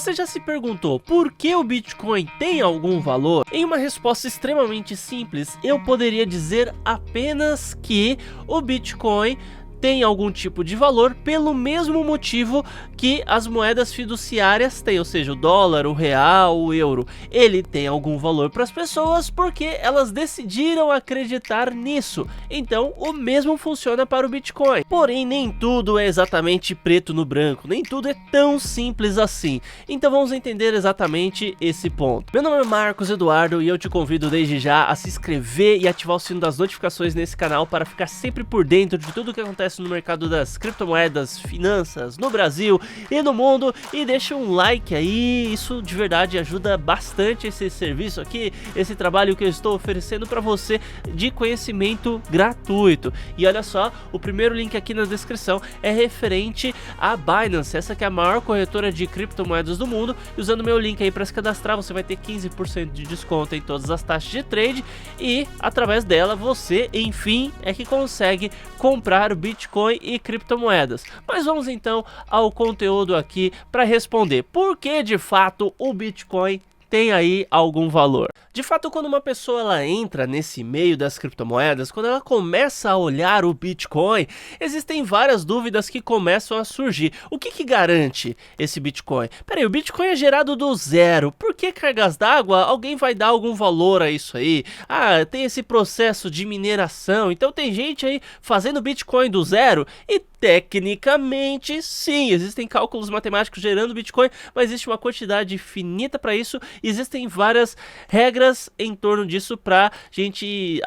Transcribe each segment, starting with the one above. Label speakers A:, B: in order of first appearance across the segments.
A: Você já se perguntou por que o Bitcoin tem algum valor? Em uma resposta extremamente simples, eu poderia dizer apenas que o Bitcoin tem algum tipo de valor pelo mesmo motivo que as moedas fiduciárias têm, ou seja, o dólar, o real, o euro. Ele tem algum valor para as pessoas porque elas decidiram acreditar nisso. Então, o mesmo funciona para o Bitcoin. Porém, nem tudo é exatamente preto no branco, nem tudo é tão simples assim. Então, vamos entender exatamente esse ponto. Meu nome é Marcos Eduardo e eu te convido desde já a se inscrever e ativar o sino das notificações nesse canal para ficar sempre por dentro de tudo o que acontece no mercado das criptomoedas, finanças, no Brasil e no mundo, e deixa um like aí, isso de verdade ajuda bastante esse serviço aqui, esse trabalho que eu estou oferecendo para você de conhecimento gratuito. E olha só, o primeiro link aqui na descrição é referente à Binance, essa que é a maior corretora de criptomoedas do mundo, e usando meu link aí para se cadastrar, você vai ter 15% de desconto em todas as taxas de trade, e através dela você, enfim, é que consegue comprar o Bitcoin e criptomoedas. Mas vamos então ao conteúdo aqui para responder por que de fato o Bitcoin tem aí algum valor. De fato, quando uma pessoa ela entra nesse meio das criptomoedas, quando ela começa a olhar o Bitcoin, existem várias dúvidas que começam a surgir. O que garante esse Bitcoin? Peraí, o Bitcoin é gerado do zero. Por que cargas d'água? Alguém vai dar algum valor a isso aí? Ah, tem esse processo de mineração, então tem gente aí fazendo Bitcoin do zero e tecnicamente, sim, existem cálculos matemáticos gerando Bitcoin, mas existe uma quantidade finita para isso, e existem várias regras em torno disso para gente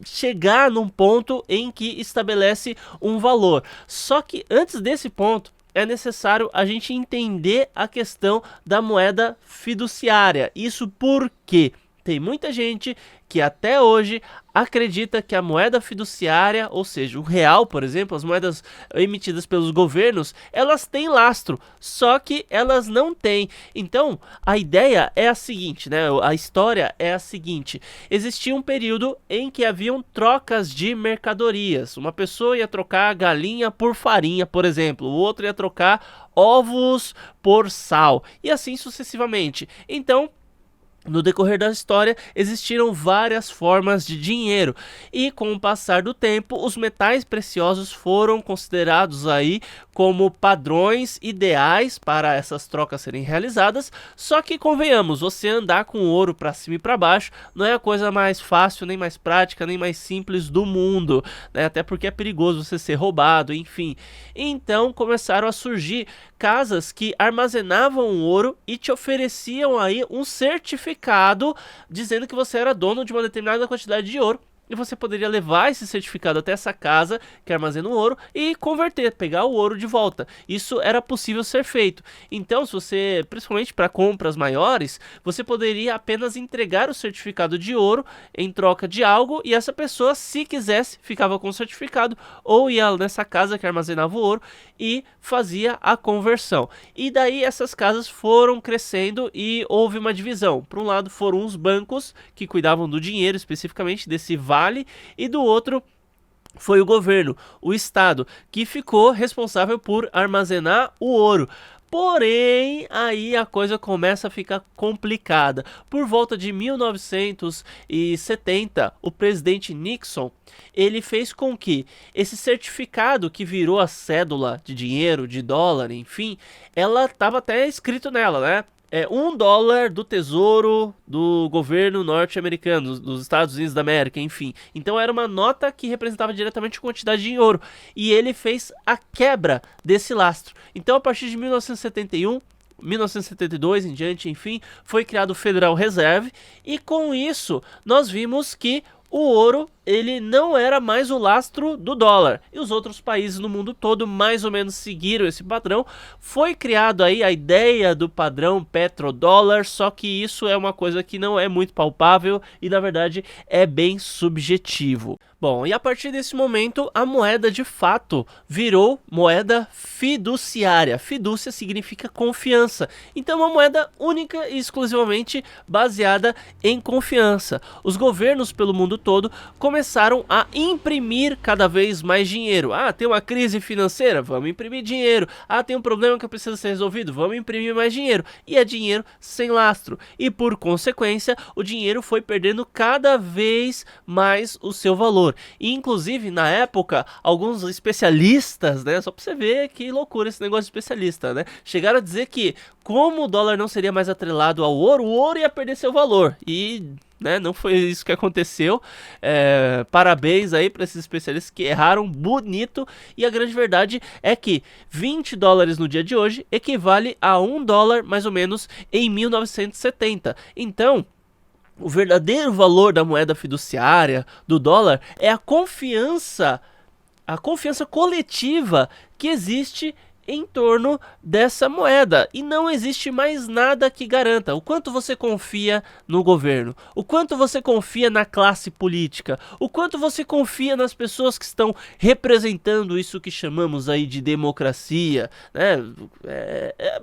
A: chegar num ponto em que estabelece um valor. Só que antes desse ponto, é necessário a gente entender a questão da moeda fiduciária. Isso porque tem muita gente que até hoje acredita que a moeda fiduciária, ou seja, o real, por exemplo, as moedas emitidas pelos governos, elas têm lastro, só que elas não têm. Então, a ideia é a seguinte, né? A história é a seguinte: existia um período em que haviam trocas de mercadorias. Uma pessoa ia trocar galinha por farinha, por exemplo, o outro ia trocar ovos por sal, e assim sucessivamente. Então, no decorrer da história, existiram várias formas de dinheiro, e com o passar do tempo, os metais preciosos foram considerados aí como padrões ideais para essas trocas serem realizadas. Só que convenhamos, você andar com ouro para cima e para baixo não é a coisa mais fácil, nem mais prática, nem mais simples do mundo, né? Até porque é perigoso você ser roubado, enfim. Então começaram a surgir casas que armazenavam ouro e te ofereciam aí um certificado dizendo que você era dono de uma determinada quantidade de ouro, e você poderia levar esse certificado até essa casa que armazena o ouro e converter, pegar o ouro de volta. Isso era possível ser feito. Então, se você, principalmente para compras maiores, você poderia apenas entregar o certificado de ouro em troca de algo, e essa pessoa, se quisesse, ficava com o certificado ou ia nessa casa que armazenava o ouro e fazia a conversão. E daí essas casas foram crescendo e houve uma divisão. Por um lado foram os bancos que cuidavam do dinheiro, especificamente desse vale, e do outro foi o governo, o Estado, que ficou responsável por armazenar o ouro. Porém, aí a coisa começa a ficar complicada. Por volta de 1970, o presidente Nixon, ele fez com que esse certificado, que virou a cédula de dinheiro, de dólar, enfim, ela estava até escrito nela, né? $1 do tesouro do governo norte-americano, dos Estados Unidos da América, enfim. Então era uma nota que representava diretamente a quantidade de ouro, e ele fez a quebra desse lastro. Então, a partir de 1971, 1972 em diante, enfim, foi criado o Federal Reserve, e com isso nós vimos que o ouro, ele não era mais o lastro do dólar, e os outros países no mundo todo mais ou menos seguiram esse padrão. Foi criado aí a ideia do padrão petrodólar, só que isso é uma coisa que não é muito palpável e na verdade é bem subjetivo. Bom, e a partir desse momento a moeda de fato virou moeda fiduciária. Fidúcia significa confiança, então uma moeda única e exclusivamente baseada em confiança. Os governos pelo mundo todo começaram começaram a imprimir cada vez mais dinheiro. Ah, tem uma crise financeira? Vamos imprimir dinheiro. Ah, tem um problema que precisa ser resolvido? Vamos imprimir mais dinheiro. E é dinheiro sem lastro. E por consequência, o dinheiro foi perdendo cada vez mais o seu valor. E inclusive, na época, alguns especialistas, né, só pra você ver que loucura esse negócio de especialista, né, chegaram a dizer que como o dólar não seria mais atrelado ao ouro, o ouro ia perder seu valor. E, né, não foi isso que aconteceu. Parabéns aí para esses especialistas que erraram bonito. E a grande verdade é que 20 dólares no dia de hoje equivale a 1 dólar mais ou menos em 1970. Então, o verdadeiro valor da moeda fiduciária, do dólar, é a confiança coletiva que existe em torno dessa moeda, e não existe mais nada que garanta. O quanto você confia no governo, o quanto você confia na classe política, o quanto você confia nas pessoas que estão representando isso que chamamos aí de democracia, né?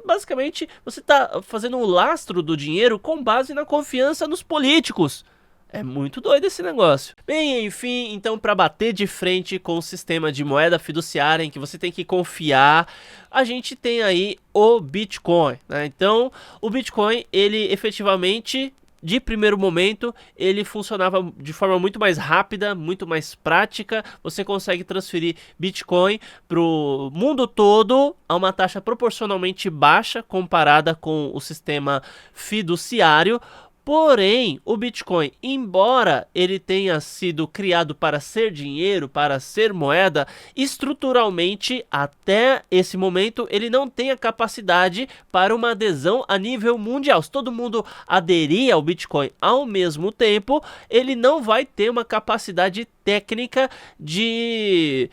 A: Basicamente, você está fazendo um lastro do dinheiro com base na confiança nos políticos. É muito doido esse negócio. Bem, enfim, então para bater de frente com o sistema de moeda fiduciária em que você tem que confiar, a gente tem aí o Bitcoin, né? Então, o Bitcoin, ele efetivamente, de primeiro momento, ele funcionava de forma muito mais rápida, muito mais prática. Você consegue transferir Bitcoin para o mundo todo a uma taxa proporcionalmente baixa comparada com o sistema fiduciário. Porém, o Bitcoin, embora ele tenha sido criado para ser dinheiro, para ser moeda, estruturalmente, até esse momento, ele não tem a capacidade para uma adesão a nível mundial. Se todo mundo aderir ao Bitcoin ao mesmo tempo, ele não vai ter uma capacidade técnica de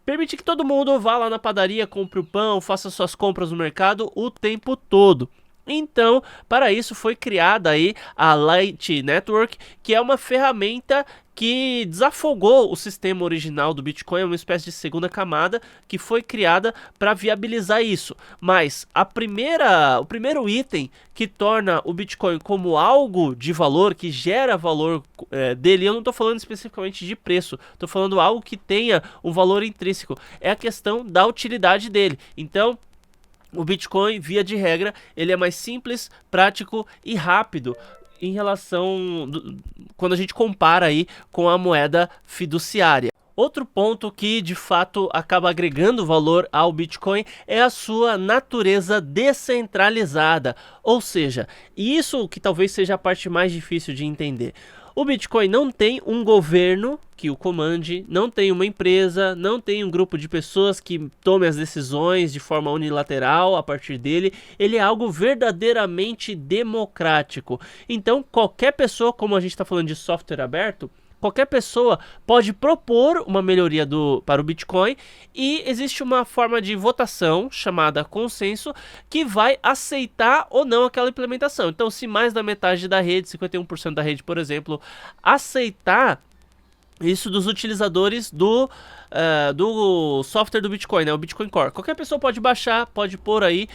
A: permitir que todo mundo vá lá na padaria, compre o pão, faça suas compras no mercado o tempo todo. Então, para isso foi criada aí a Light Network, que é uma ferramenta que desafogou o sistema original do Bitcoin, é uma espécie de segunda camada que foi criada para viabilizar isso. Mas o primeiro item que torna o Bitcoin como algo de valor, que gera valor dele, eu não estou falando especificamente de preço, estou falando algo que tenha um valor intrínseco, é a questão da utilidade dele. Então, o Bitcoin, via de regra, ele é mais simples, prático e rápido em relação, quando a gente compara aí com a moeda fiduciária. Outro ponto que de fato acaba agregando valor ao Bitcoin é a sua natureza descentralizada, ou seja, isso que talvez seja a parte mais difícil de entender. O Bitcoin não tem um governo que o comande, não tem uma empresa, não tem um grupo de pessoas que tome as decisões de forma unilateral a partir dele. Ele é algo verdadeiramente democrático. Então, qualquer pessoa, como a gente está falando de software aberto, qualquer pessoa pode propor uma melhoria para o Bitcoin e existe uma forma de votação chamada consenso que vai aceitar ou não aquela implementação. Então, se mais da metade da rede, 51% da rede, por exemplo, aceitar isso dos utilizadores do software do Bitcoin, né, o Bitcoin Core. Qualquer pessoa pode baixar, pode pôr aí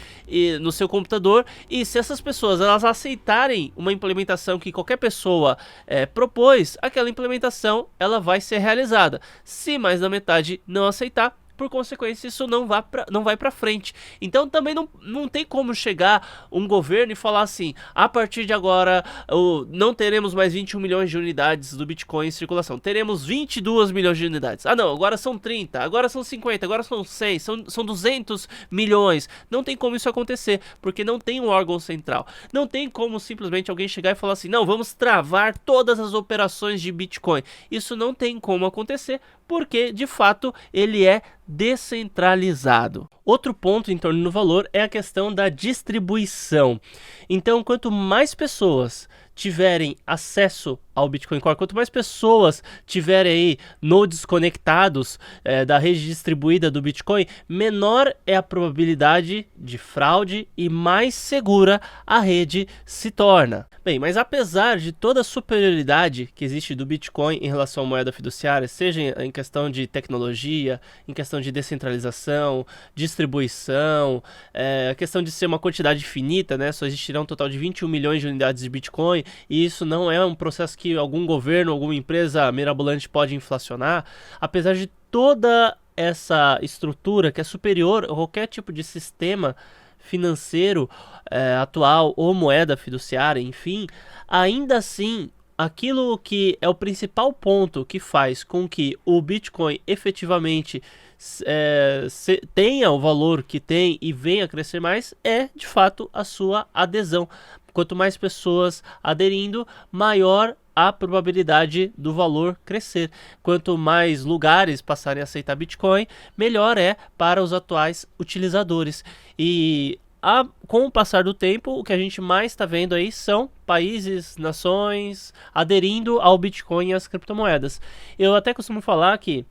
A: no seu computador, e se essas pessoas elas aceitarem uma implementação que qualquer pessoa propôs, aquela implementação ela vai ser realizada. Se mais da metade não aceitar, por consequência, isso não vai para frente. Então também não tem como chegar um governo e falar assim: a partir de agora não teremos mais 21 milhões de unidades do Bitcoin em circulação, teremos 22 milhões de unidades. Ah não, agora são 30, agora são 50, agora são 100, são 200 milhões. Não tem como isso acontecer, porque não tem um órgão central. Não tem como simplesmente alguém chegar e falar assim: não, vamos travar todas as operações de Bitcoin. Isso não tem como acontecer, porque de fato ele é descentralizado. Outro ponto em torno do valor é a questão da distribuição. Então, quanto mais pessoas tiverem acesso ao Bitcoin Core, quanto mais pessoas tiverem aí nodes conectados da rede distribuída do Bitcoin, menor é a probabilidade de fraude e mais segura a rede se torna. Bem, mas apesar de toda a superioridade que existe do Bitcoin em relação à moeda fiduciária, seja em questão de tecnologia, em questão de descentralização, distribuição, a questão de ser uma quantidade finita, né? Só existirá um total de 21 milhões de unidades de Bitcoin, e isso não é um processo que algum governo, alguma empresa mirabolante pode inflacionar, apesar de toda essa estrutura que é superior a qualquer tipo de sistema financeiro atual ou moeda fiduciária, enfim, ainda assim, aquilo que é o principal ponto que faz com que o Bitcoin efetivamente tenha o valor que tem e venha a crescer mais é, de fato, a sua adesão. Quanto mais pessoas aderindo, maior a probabilidade do valor crescer. Quanto mais lugares passarem a aceitar Bitcoin, melhor é para os atuais utilizadores. E com o passar do tempo, o que a gente mais está vendo aí são países, nações aderindo ao Bitcoin e às criptomoedas. Eu até costumo falar que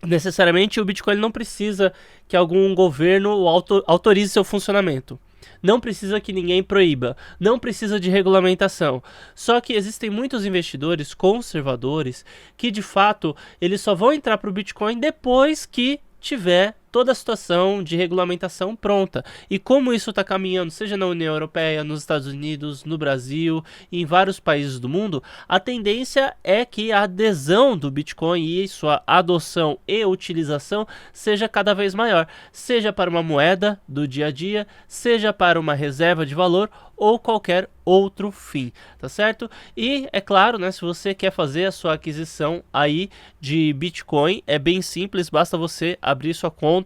A: necessariamente o Bitcoin não precisa que algum governo autorize seu funcionamento. Não precisa que ninguém proíba, não precisa de regulamentação. Só que existem muitos investidores conservadores que de fato eles só vão entrar para o Bitcoin depois que tiver toda a situação de regulamentação pronta. E como isso está caminhando, seja na União Europeia, nos Estados Unidos, no Brasil e em vários países do mundo, a tendência é que a adesão do Bitcoin e sua adoção e utilização seja cada vez maior, seja para uma moeda do dia a dia, seja para uma reserva de valor ou qualquer outro fim, tá certo? E é claro, né, se você quer fazer a sua aquisição aí de Bitcoin, é bem simples, basta você abrir sua conta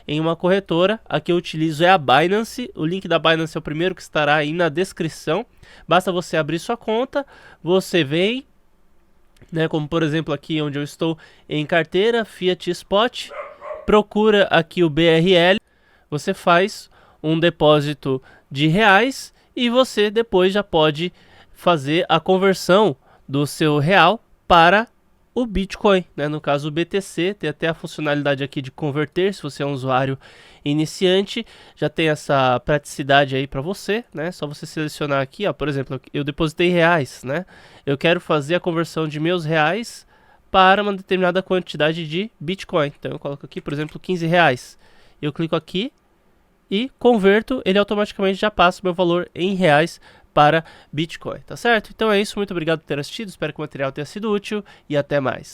A: em uma corretora. A que eu utilizo é a Binance, o link da Binance é o primeiro que estará aí na descrição. Basta você abrir sua conta, você vem, né, como por exemplo aqui onde eu estou em carteira, Fiat Spot, procura aqui o BRL, você faz um depósito de reais e você depois já pode fazer a conversão do seu real para o Bitcoin, né? No caso o BTC, tem até a funcionalidade aqui de converter, se você é um usuário iniciante, já tem essa praticidade aí para você, né? Só você selecionar aqui, ó, por exemplo, eu depositei reais, né? Eu quero fazer a conversão de meus reais para uma determinada quantidade de Bitcoin. Então eu coloco aqui, por exemplo, 15 reais. Eu clico aqui e converto, ele automaticamente já passa o meu valor em reais para Bitcoin, tá certo? Então é isso, muito obrigado por ter assistido, espero que o material tenha sido útil e até mais.